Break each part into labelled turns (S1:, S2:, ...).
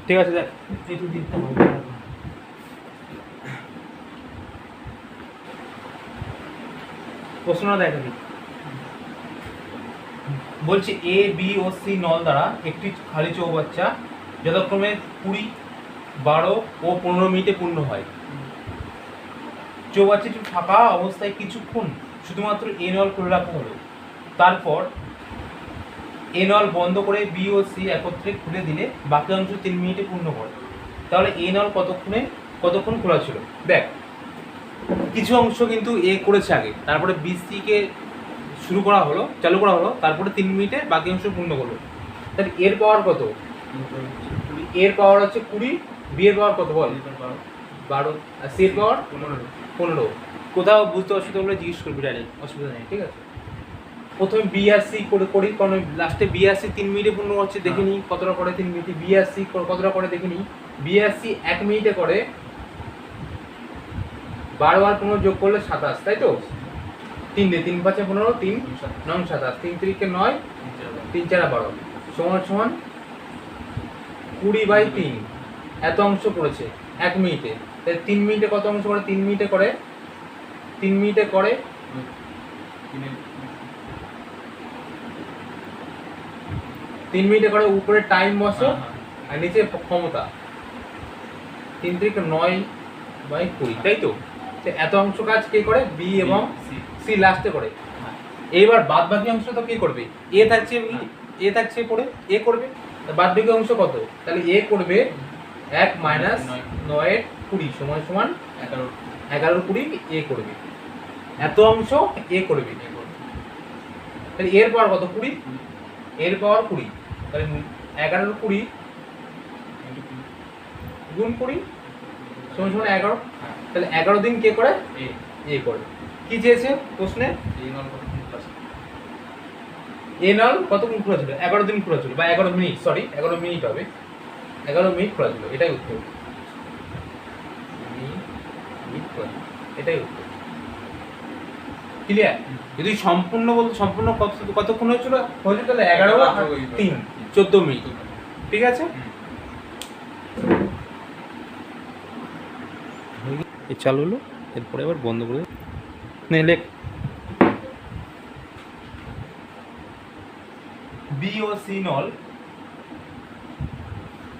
S1: ঠিক আছে দেখ একটু দিতে হবে। প্রশ্নটা দেখ আমি বলছি এ বি ও সি নল দ্বারা একটি খালি চৌবাচ্চা যথাক্রমে 20, 12 ও 15 মিনিটে পূর্ণ হয়। চৌবাচ্চাটি ফাঁকা অবস্থায় কিছুক্ষণ শুধুমাত্র এ নল খুলে রাখা হলো। তারপর এ নল বন্ধ করে বি ও সি একত্রে খুলে দিলে বাকি অংশ 3 মিনিটে পূর্ণ করে। তাহলে এ নল কতক্ষণ খোলা ছিল? দেখ কিছু অংশ কিন্তু এ করেছে আগে, তারপরে বি সি কে চালু করা হলো, তারপরে 3 মিনিটে বাকি অংশ পূর্ণ করলো। তাহলে এর পাওয়ার কত? এর পাওয়ার হচ্ছে 20, বি এর পাওয়ার কত বল? 12, আর সি এর পাওয়ার 15। কোথাও বুঝতে অসুবিধা হলে জিজ্ঞেস করবি, ডাইরেক্ট অসুবিধা নেই, ঠিক আছে। প্রথমে বি আর সি করি, কারণ লাস্টে বি আর সি 3 মিনিটে পূর্ণ হচ্ছে, দেখে নিই কতটা করে 3 মিনিটে। বি আর সি কতটা করে দেখে নিই। বি আর সি 1 মিনিটে করে 12 আর 15 যোগ করলে 27, তাই তো? 3 দিয়ে 3 5 15, 3 9 27, 3 3 9, 3 4 12 সমান 20/3। এত অংশ করেছে 1 মিনিটে। তাহলে 3 মিনিটে কত অংশ করে? 3 মিনিটে করে 3 মিনিটে করে 3 মিনিটে করে উপরে টাইম বসো আর নিচে ক্ষমতা। 3 থেকে 9/20, তাই তো? এত অংশ কাজ কে করে? বি এবং সি লাস্টে করে। এইবার বাদ বাকি অংশ তো কে করবে? এ থাকছে পড়ে, এ করবে। বাদ বাকি অংশ কত? তাহলে এ করবে 1 - 9 - 20 সমান 11 - 20 এ করবে। এত অংশ এ করবে। তাহলে এর পাওয়ার কত? 20, এর পাওয়ার 20। তাহলে 11 - 20 গুণ 20 সমান 11। তাহলে 11 দিন কে করে? এ করে। কি চেয়েছে প্রশ্নে? এ নল কতক্ষণ খোলা ছিল? 11 দিন খোলা ছিল, বা 11 মিনিট, সরি 11 মিনিট হবে। 11 মিনিট খোলা ছিল, এটাই উত্তর। এটাই উত্তর। ক্লিয়ার? যদি সম্পূর্ণ কতক্ষণ হয়েছিল তাহলে 11 আর 3 14 মিনিট। ঠিক আছে, এই চালু হলো, এরপরে আবার বন্ধ করে নে। লেখ বি ও সি নল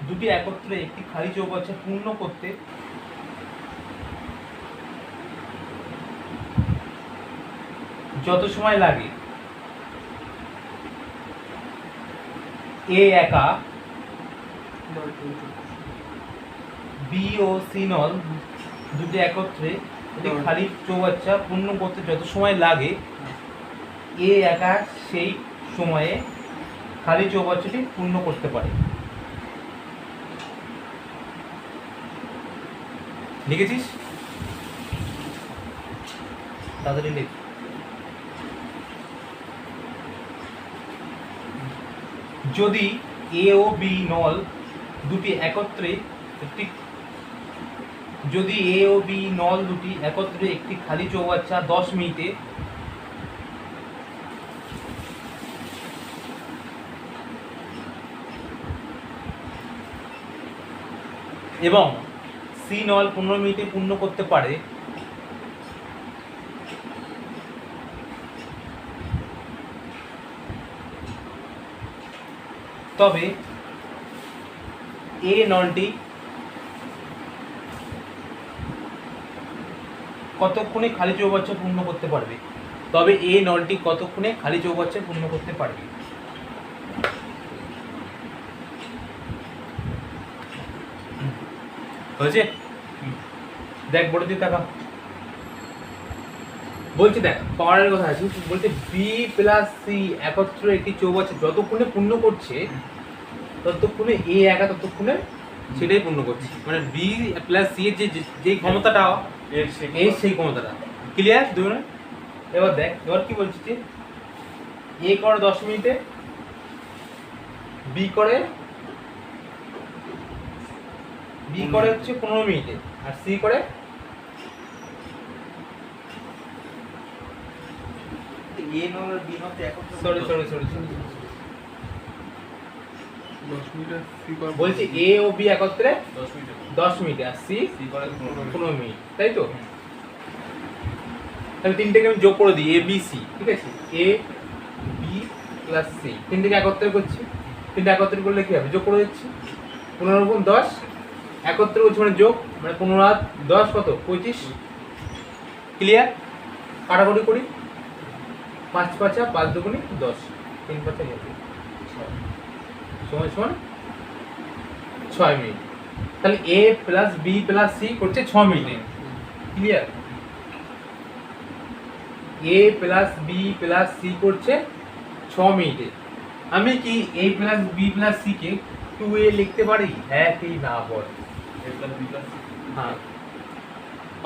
S1: দুটি একত্রে একটি খালি চৌবাচ্চা পূর্ণ করতে যত সময় লাগে এ একা বি ও সি নল দুটি একত্রে একটি খালি চৌবাচ্চা পূর্ণ করতে যত সময় লাগে এ একা সেই সময়ে খালি চৌবাচ্চাটি পূর্ণ করতে পারে। লিখেছিস? তাড়াতাড়ি লিখ। যদি এ ও বি নল দুটি একত্রে একটি খালি চৌবাচ্চা 10 মিনিটে এবং সি নল 15 মিনিটে পূর্ণ করতে পারে, তবে এ নলটি কতক্ষণে খালি চৌবাচ্চা পূর্ণ করতে পারবে? হয়েছে? দেখ বড় দিকে তাকা। বলছি দেখ পাওয়ারের কথা আছে, বলছে বি প্লাস সি একত্রে একটি চৌবাচ্চা যতক্ষণে পূর্ণ করছে ততক্ষণে এ একা ততক্ষণে সেটাই পূর্ণ করছে। মানে বি প্লাস সি এর যে ক্ষমতাটা এর সেই ক্ষমতাটা। ক্লিয়ার দুজনে? এবার দেখ এবার কি বলছি যে এ করে 10 মিনিটে, বি করে হচ্ছে 15 মিনিটে, আর সি করে সরি
S2: 10 মিনিট আর সি করে
S1: বলছি এ ও বি একত্রে
S3: 10 মিনিট
S1: 10 মিনিট আর সি
S3: সি করে
S1: 15 মিনিট, তাই তো? তাহলে তিনটেকে আমি যোগ করে দিই, এ বি সি, ঠিক আছে? এ বি প্লাস সি, তিনটেকে একত্রে করছি। তিনটে একত্রে করলে কি হবে? যোগ করে দিচ্ছি। 15 গুণ 10 একত্রে করছি মানে যোগ, মানে 15 আর 10 কত? 25। ক্লিয়ার? কাটাকুটি করি। 5 5 5 দুগুণে 10, 3 5 সমান সমান 6 মিনিট। তাহলে এ প্লাস বি প্লাস সি করছে 6 মিনিট। ক্লিয়ার? এ প্লাস বি প্লাস সি করছে 6 মিনিটে। আমি কি এ plus B plus C K 2a লিখতে পারি? হ্যাঁ কি না বল?
S3: এ প্লাস বি প্লাস
S1: হ্যাঁ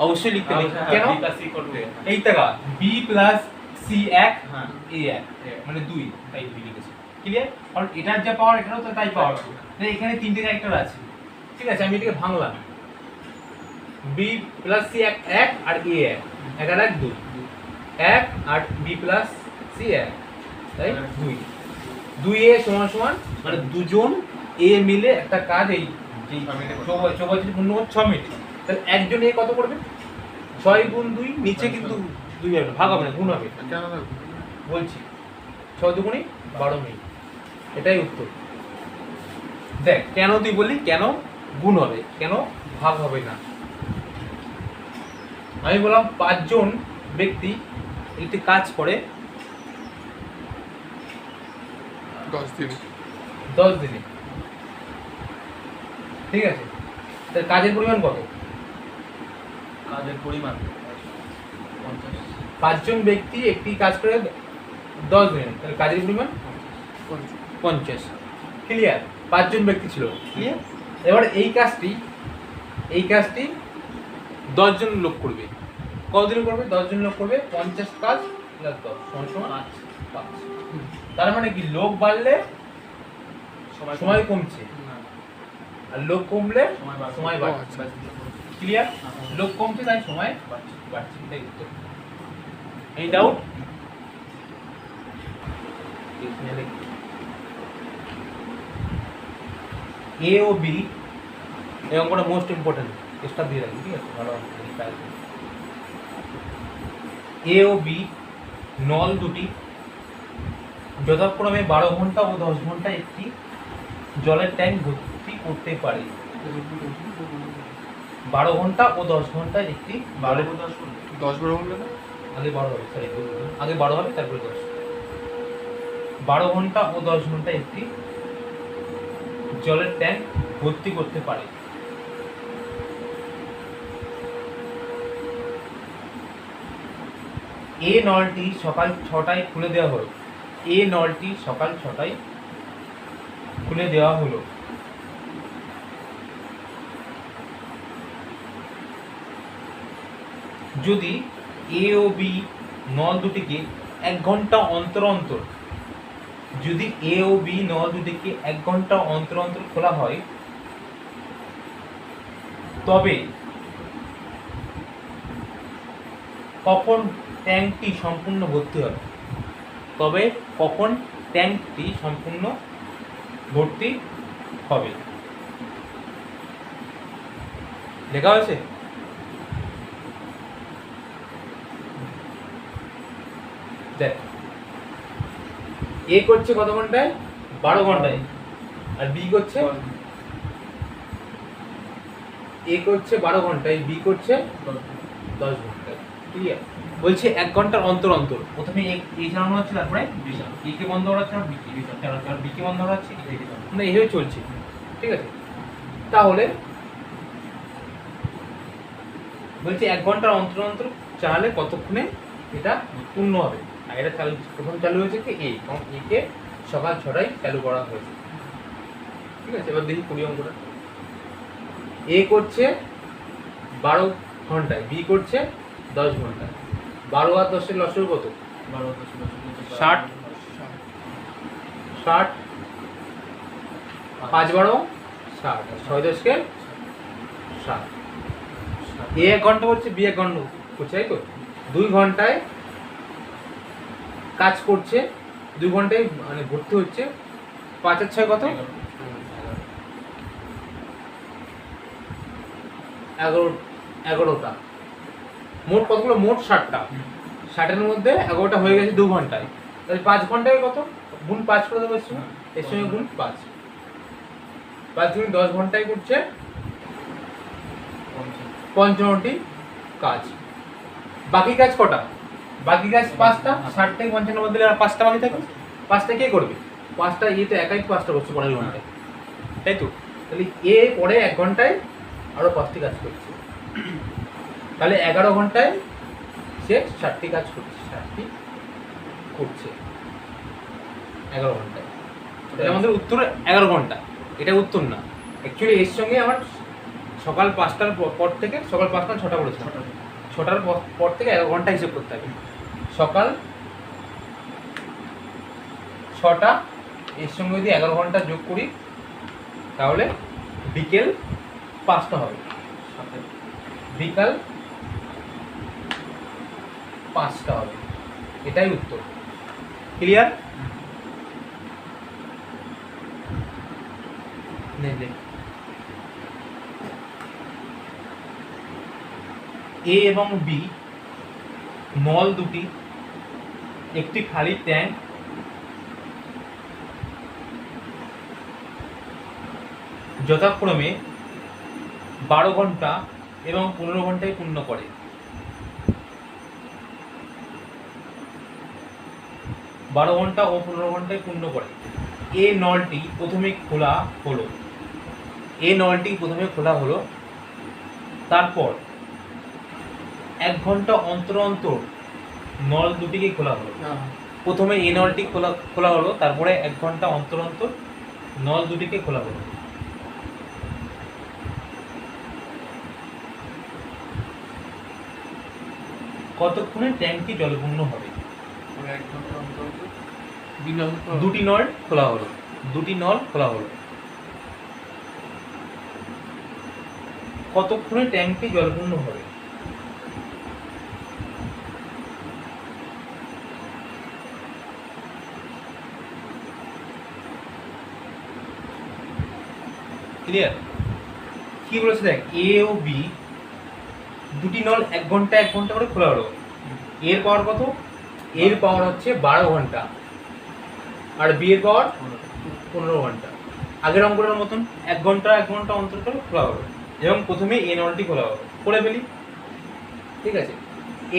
S1: অবশ্যই লিখতে পারি।
S3: কেন
S1: কেন?
S3: বি প্লাস সি করবে
S1: এই টাকা বি প্লাস সি 1
S3: হ্যাঁ
S1: এ 1 মানে 2, তাই 2 লিখেছি। ক্লিয়ার? কারণ এটার যা পাওয়ার এটারও তো তাই পাওয়ার। তাহলে এখানে তিনটে ক্যারেক্টার আছে, ঠিক আছে? আমি এটাকে ভাঙলাম। বি প্লাস সি 1 আর এ 1 1 আর 1 2 1 আর বি প্লাস সি 1 তাই 2 2a সমান সমান মানে দুজন এ মিলে একটা কাজ এই চৌবাচ্চাটি পূর্ণ 6 মিনিট। তাহলে একজন এ কত করবে? 6 গুণ 2, নিচে কিন্তু 2 হবে, ভাগ হবে না, গুণ হবে।
S2: কেন না
S1: বলছি 6 দুগুণে 12 মিনিট, এটাই উত্তর। দেখ কেন তুই বললি কেন গুণ হবে, কেন ভাগ হবে না? আমি বললাম 5 জন ব্যক্তি একটি কাজ করে
S2: 10 দিন
S1: 10 দিনে, ঠিক আছে? তার কাজের পরিমাণ কত?
S3: কাজের পরিমাণ 50
S1: 5 জন ব্যক্তি একটি কাজ করে 10 দিনে, তাহলে কাজের পরিমাণ 50। ক্লিয়ার? 5 জন ব্যক্তি ছিল। ক্লিয়ার? এবার এই কাজটি 10 জন লোক করবে। কতদিন করবে? 10 জন লোক করবে। 50 কাজ প্লাস 10 সমান সমান 5। তার মানে কি লোক বাড়লে সময় কমছে, আর লোক কমলে সময় বাড়ছে। ক্লিয়ার? লোক কমছে তাই সময় বাড়ছে, এটাই উত্তর। এই ডাউট? এ ও বি এই অঙ্কটা মোস্ট ইম্পর্টেন্ট, স্টার দিয়ে রাখবি, ঠিক আছে? ভালো এ ও বি নল দুটি যথাক্রমে 12 ঘন্টা ও 10 ঘন্টা একটি জলের ট্যাঙ্ক ভর্তি করতে পারে। 12 ঘন্টা ও 10 ঘন্টা একটি
S3: 12 ও 10
S2: 10 বার হলো না
S1: আগে 12 হবে, সরি আগে 12 হবে তারপরে 10। 12 ঘন্টা ও 10 ঘন্টা একটি জলের ট্যাঙ্ক ভর্তি করতে পারে। এ নলটি সকাল 6টায় খুলে দেওয়া হলো। এ নলটি সকাল 6টায় খুলে দেওয়া হলো। যদি এ ও বি নল দুটিকে 1 ঘন্টা অন্তর অন্তর যদি এ ও বি নল দুটিকে 1 ঘন্টা অন্তর অন্তর খোলা হয়, তবে কখন ট্যাঙ্কটি সম্পূর্ণ ভর্তি হবে? তবে কখন ট্যাঙ্কটি সম্পূর্ণ ভর্তি হবে? লেখা আছে? দেখ এ করছে কত ঘন্টায়? 12 ঘন্টায়। আর বি করছে এ করছে 12 ঘন্টায়, বি করছে 10 ঘন্টায়। ক্লিয়ার? বলছে 1 ঘন্টার অন্তর অন্তর প্রথমে এ চালানো হচ্ছে, তারপরে এ কে বন্ধ করা হচ্ছে, আর বি কে বন্ধ করা হচ্ছে, মানে এইভাবে চলছে, ঠিক আছে? তাহলে বলছে 1 ঘন্টার অন্তর অন্তর চালালে কতক্ষণে এটা পূর্ণ হবে? আর এটা চালু প্রথম চালু হয়েছে কি এ, কারণ এ কে সকাল 6টায় চালু করা হয়েছে, ঠিক আছে? এবার দেখি 20 অঙ্কটা। এ করছে 12 ঘন্টায়, বি করছে 10 ঘন্টায়। 12 আর 10 এর লসের কত?
S3: 12
S1: 60 60 5 12 60 6 10 কে 60। এ 1 ঘন্টা করছে, বি 1 ঘন্টা করছে, তাই তো? 2 ঘন্টায় কাজ করছে, 2 ঘন্টায় মানে ভর্তি হচ্ছে। 5 আর 6 কত? 11টা মোট কতগুলো? মোট 60টা। 60-এর মধ্যে 11টা হয়ে গেছে 2 ঘন্টায়, তাহলে 5 ঘন্টায় কত? গুণ 5 করে দেবো এর সঙ্গে গুণ 5 গুণ 10 ঘন্টায় করছে 55টি কাজ। বাকি কাজ কটা? বাকি কাজ 5টা। 60 থেকে 55 মধ্যে আর 5টা বাকি থাকে। 5টা কে করবে? 5টা এ তো একাই 5টা করছে পরের ঘন্টায়, তাই তো? তাহলে এ পরে 1 ঘন্টায় আরো 5টি কাজ করছে, তাহলে 11 ঘন্টায় সে 60টি কাজ করছে। 60টি করছে 11 ঘন্টায়। তাহলে আমাদের উত্তর 11 ঘন্টা। এটা উত্তর না, অ্যাকচুয়ালি এর সঙ্গে আমার সকাল 5টার পর থেকে, সকাল 5টা 6টা বলেছে, 6টার পর থেকে 11 ঘন্টা হিসেব করতে হবে। সকাল 6টা, এর সঙ্গে যদি 11 ঘন্টা যোগ করি তাহলে বিকেল 5টা হবে। বিকাল 5টা হবে, এটাই উত্তর। ক্লিয়ার? এ এবং বি নল দুটি একটি খালি ট্যাঙ্ক যথাক্রমে 12 ঘন্টা এবং 15 ঘন্টায় পূর্ণ করে। বারো ঘন্টা ও 15 ঘন্টায় পূর্ণ করে। এ নলটি প্রথমে খোলা হলো, তারপর 1 ঘন্টা অন্তর অন্তর নল দুটিকে খোলা হলো। প্রথমে এ নলটি খোলা হলো, তারপরে 1 ঘন্টা অন্তর অন্তর নল দুটিকে খোলা হলো। কতক্ষণে ট্যাঙ্কটি জলপূর্ণ হবে?
S2: 1 ঘন্টা অন্তর
S1: দুটি নল খোলা হলো। কতক্ষণে ট্যাঙ্কটি জলপূর্ণ হবে? ক্লিয়ার? কি বলেছে দেখ, এ ও বি দুটি নল 1 ঘন্টা 1 ঘন্টা করে খোলা হলো। এর পাওয়ার কত? এর পাওয়ার হচ্ছে 12 ঘন্টা আর বি এর পাওয়ার 15 ঘন্টা। আগের অঙ্কটার মতন 1 ঘন্টা 1 ঘন্টা অন্তর করে খোলা হলো এবং প্রথমে এ নলটি খোলা হলো, করে ফেলি। ঠিক আছে,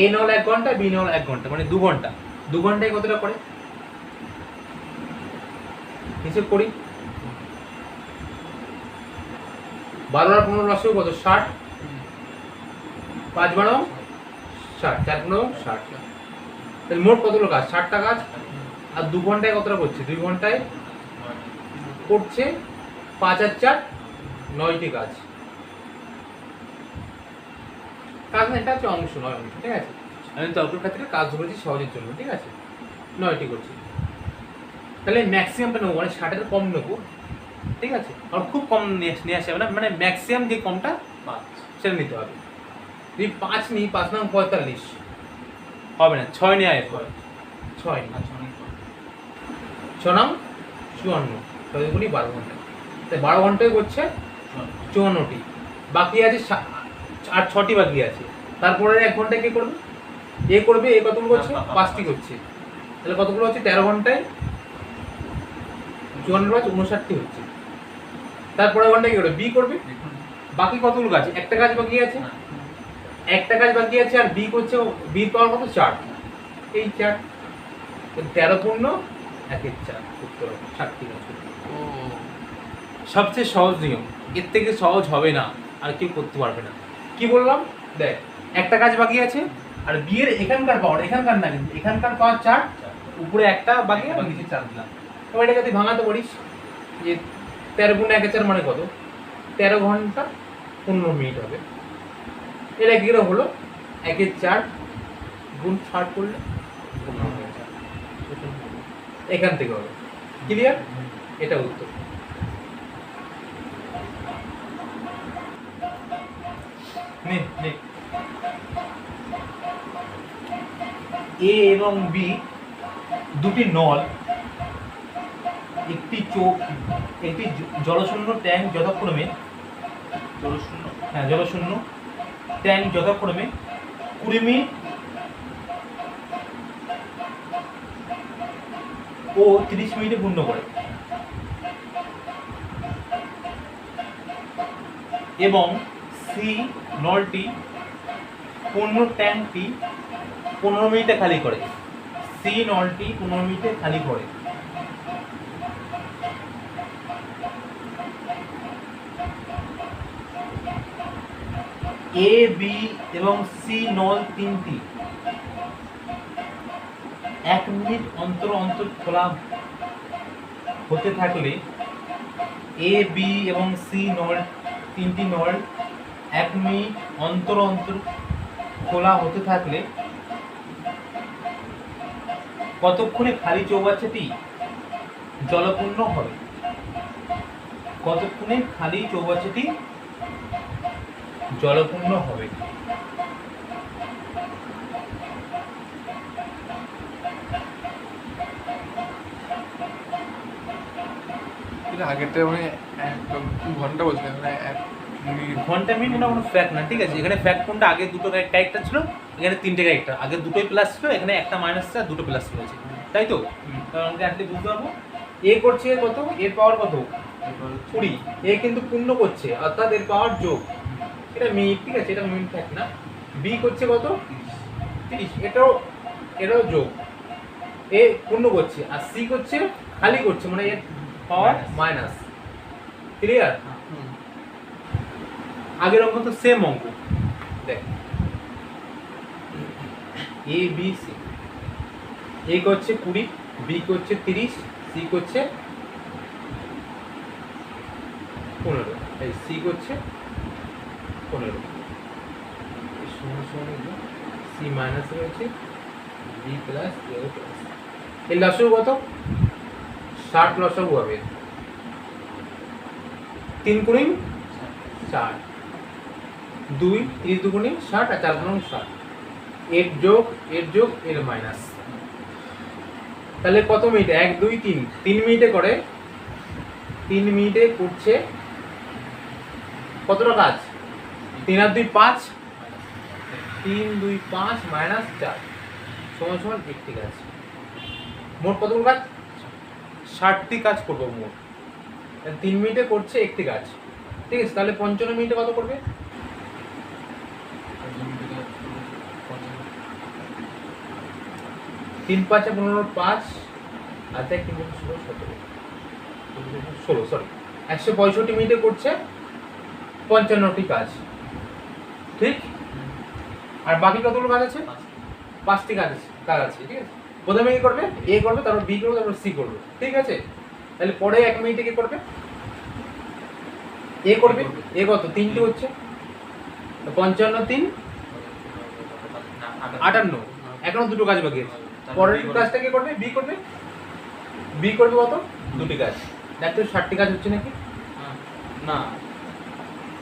S1: এ নল 1 ঘন্টা, বি নল 1 ঘন্টা, মানে 2 ঘন্টা। 2 ঘন্টায় কতটা করে হিসেব করি। 12 আর 15 লসেও কত? 60। 5 12 60, 4 15 60। তাহলে মোট কতগুলো কাজ? 60টা কাজ। আর 2 ঘন্টায় কতটা করছে? 2 ঘন্টায় করছে 5 আর 4 9টি কাজ। কাজ না, এটা হচ্ছে অংশ, 9 অংশ। ঠিক আছে, আমি তর্কের ক্ষেত্রে কাজ ধরেছি সহজের জন্য। ঠিক আছে, 9টি করছি। তাহলে ম্যাক্সিমামটা নেবো, মানে 60-এর কম নেবো। ঠিক আছে, আর খুব কম নিয়ে আসা হবে না, মানে ম্যাক্সিমাম যে কমটা 5 সেটা নিতে হবে। যদি 5 নিই, 5 নাম 45 হবে না, 6 নিয়ে আসবে। 6 নাম 54, 6 গুণি 12 ঘন্টা। তাই 12 ঘন্টায় করছে 54টি। বাকি আছে আর 6টি বাকি আছে। তারপরে 1 ঘন্টায় কে করবে? এ করবে। এ কতগুলো করছে? 5টি করছে। তাহলে কতগুলো হচ্ছে? 13 ঘন্টায় 54 59টি হচ্ছে। তারপরে ঘন্টায় কি করবে? বি করবে। বাকি কতগুলো কাজ? একটা কাজ বাকি আছে, আর বি করছে। বি পাওয়ার কত? 4। এই 4 13 পূর্ণ 1 4 উত্তর 60টি কাজ করবে। সবচেয়ে সহজ নিয়ম, এর থেকে সহজ হবে না, আর কেউ করতে পারবে না। কি বললাম দেখ, একটা কাজ বাকি আছে আর বি এর এখানকার পাওয়ার, এখানকার না কিন্তু এখানকার পাওয়ার 4, উপরে একটা বাকি, নিচে 4 দিলাম। এবার এটাকে তুই ভাঙাতে পারিস যে 13 গুণ 1 4 মানে কত? 13 ঘন্টা 15 মিনিট হবে। এটা কি করে হলো? 1 4 গুণ 60 করলে 15 এখান থেকে হবে। ক্লিয়ার? এটা উত্তর। এ এবং বি দুটি নল একটি জলশূন্য ট্যাঙ্ক যথাক্রমে
S3: জলশূন্য
S1: হ্যাঁ জলশূন্য ট্যাঙ্ক যথাক্রমে 20 মিনিট ও 30 মিনিটে পূর্ণ করে এবং সি নলটি পূর্ণ ট্যাঙ্কটি 15 মিনিটে খালি করে। সি নলটি 15 মিনিটে খালি করে। এ বি এবং সি নল তিনটি 1 মিনিট অন্তর অন্তর খোলা হতে থাকলে এ বি এবং সি নল তিনটি নল 1 মিনিট অন্তর অন্তর খোলা হতে থাকলে কতক্ষণে খালি চৌবাচ্চাটি জলপূর্ণ হবে? কতক্ষণে খালি চৌবাচ্চাটি জলপূর্ণ হবে?
S2: এটা আগেরটা মানে 1 ঘন্টা বলছে মানে 1 মিনিট।
S1: ঘন্টা মিনিট না কোনো ফ্যাক্ট না, ঠিক আছে? এখানে ফ্যাক্ট কোনটা, আগে দুটো ক্যারেক্টার ছিল, এখানে তিনটে ক্যারেক্টার, আগে দুটোই প্লাস ছিল, এখানে একটা মাইনাস ছিল, দুটো প্লাস রয়েছে, তাই তো? কারণ আসলে বুঝতে পারবো এ করছে কত, এর পাওয়ার কত 20, এ কিন্তু পূর্ণ করছে অর্থাৎ এর পাওয়ার যোগ, এটা মিনিট, ঠিক আছে? এটা মিনিট ফ্যাক্ট না। বি করছে কত 30, এটাও যোগ, এ পূর্ণ করছে, আর সি করছে খালি করছে, মানে এর পাওয়ার মাইনাস। ক্লিয়ার? আগের অঙ্ক তো সেম অঙ্ক, দেখ এ বি সি, এ করছে 20, বি করছে 30, সি করছে 15, এই সি করছে 15, সি মাইনাস রয়েছে, বি প্লাস, এর লসগু কত 60 লসগু হবে, 3 গুণিন 4, 2 30 দুগুণে 60 আর 4 গুণন 60, এর যোগ এর মাইনাস। তাহলে কত মিনিট? 1 2 3 মিনিটে করে, 3 মিনিটে করছে কতটা কাজ? 3 আর 2 5, 3 2 5 মাইনাস 4 সমান সমান 1টি কাজ। মোট কতগুলো কাজ? 60টি কাজ করবো মোট। 3 মিনিটে করছে 1টি কাজ, ঠিক আছে? তাহলে 55 মিনিটে কত করবে? 3 5 15 5 আর 3 3 16 17 16 সরি 165 মিনিটে করছে 55টি কাজ, ঠিক? আর বাকি কতগুলো কাজ আছে? 5টি কাজ আছে, ঠিক আছে? প্রথমে কি করবে? এ করবে, তারপর বি করবে, তারপর সি করবে, ঠিক আছে? তাহলে পরে 1 মিনিটে কি করবে? এ করবে, এ কত 3টি হচ্ছে, 55 3 58, এখনো দুটো কাজ বাকি আছে। পরের কাজটা কি করবে? বি করবে, বি করবে কত? 2টি কাজ। দেখো 60টি কাজ হচ্ছে নাকি?
S3: না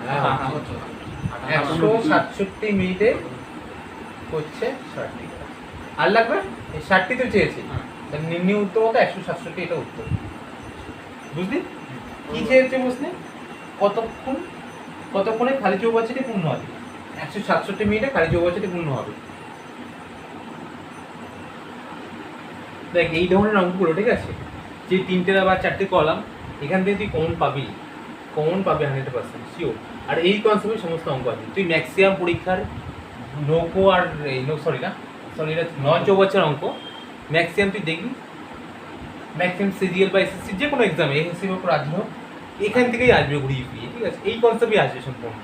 S1: হ্যাঁ, 167 মিনিটে হচ্ছে 60টি কাজ। আর লাগবে এই 60টি তো চেয়েছি, তাহলে নির্ণয় উত্তর কত? 167, এটা উত্তর। বুঝলি কি চেয়েছে প্রশ্নে? কতক্ষণে খালি চৌবাচ্চাটি পূর্ণ হবে? 167 মিনিটে খালি চৌবাচ্চাটি পূর্ণ হবে। দেখ এই ধরনের অঙ্কগুলো, ঠিক আছে, যে 3টে বা 4টে কলাম, এখান থেকে তুই কমন পাবি 100% শিওর। আর এই কনসেপ্টে সমস্ত অঙ্ক আছে। তুই ম্যাক্সিমাম পরীক্ষার নৌকো আর এটা নন চৌবাচ্চার অঙ্ক ম্যাক্সিমাম তুই দেখবি, ম্যাক্সিমাম সিজিএল বা এসএসসি যে কোনো এক্সামে এসএসসির উপর রাজি হোক, এখান থেকেই আসবে ঘুরিয়ে ফিরিয়ে, ঠিক আছে? এই কনসেপ্টই আসবে সম্পূর্ণ।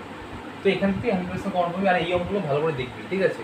S1: তো এখান থেকে 100% কমন পাবি, আর এই অঙ্কগুলো ভালো করে দেখবি, ঠিক আছে?